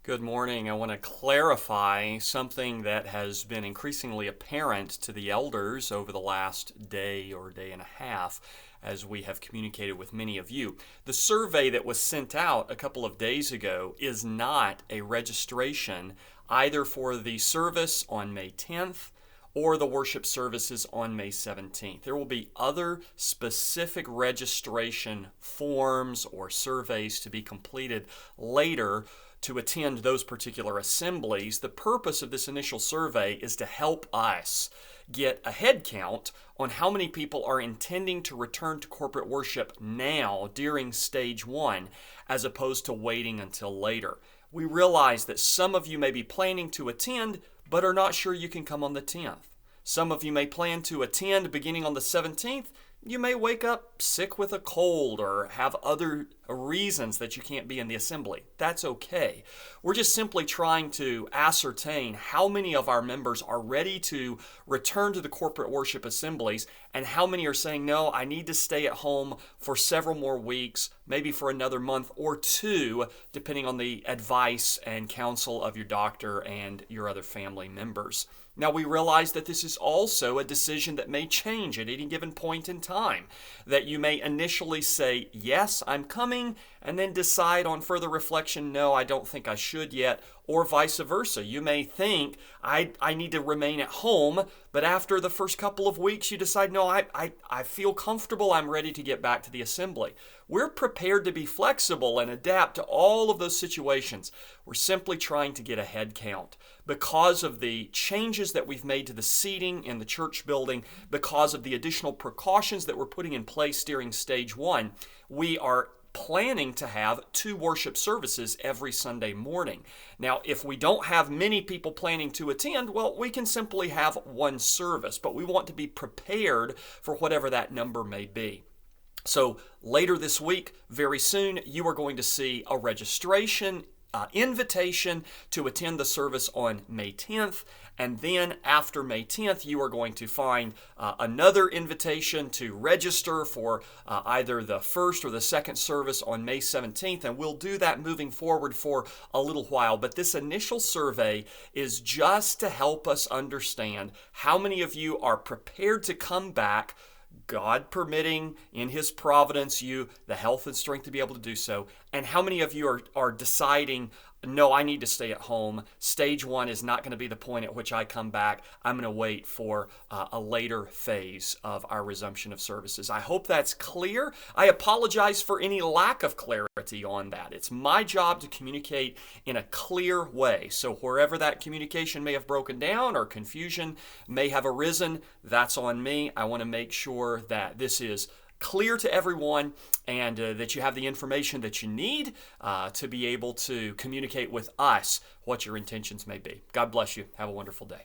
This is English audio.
Good morning. I want to clarify something that has been increasingly apparent to the elders over the last day or day and a half as we have communicated with many of you. The survey that was sent out a couple of days ago is not a registration either for the service on May 10th or the worship services on May 17th. There will be other specific registration forms or surveys to be completed later to attend those particular assemblies. The purpose of this initial survey is to help us get a head count on how many people are intending to return to corporate worship now during stage one, as opposed to waiting until later. We realize that some of you may be planning to attend, but are not sure you can come on the 10th. Some of you may plan to attend beginning on the 17th. You may wake up sick with a cold or have other reasons that you can't be in the assembly. That's okay. We're just simply trying to ascertain how many of our members are ready to return to the corporate worship assemblies and how many are saying, no, I need to stay at home for several more weeks, maybe for another month or two, depending on the advice and counsel of your doctor and your other family members. Now, we realize that this is also a decision that may change at any given point in time, that you may initially say, yes, I'm coming, and then decide on further reflection, no, I don't think I should yet, or vice versa. You may think, I need to remain at home, but after the first couple of weeks, you decide, no, I feel comfortable, I'm ready to get back to the assembly. We're prepared to be flexible and adapt to all of those situations. We're simply trying to get a head count. Because of the changes that we've made to the seating in the church building, because of the additional precautions that we're putting in place during stage one, we are planning to have 2 worship services every Sunday morning. Now, if we don't have many people planning to attend, well, we can simply have 1 service, but we want to be prepared for whatever that number may be. So later this week, very soon, you are going to see a registration invitation to attend the service on May 10th. And then after May 10th, you are going to find another invitation to register for either the first or the second service on May 17th. And we'll do that moving forward for a little while. But this initial survey is just to help us understand how many of you are prepared to come back, God permitting, in His providence, you the health and strength to be able to do so, and how many of you are deciding, no, I need to stay at home. Stage one is not going to be the point at which I come back. I'm going to wait for a later phase of our resumption of services. I hope that's clear. I apologize for any lack of clarity on that. It's my job to communicate in a clear way. So wherever that communication may have broken down or confusion may have arisen, that's on me. I want to make sure that this is clear to everyone and that you have the information that you need to be able to communicate with us what your intentions may be. God bless you. Have a wonderful day.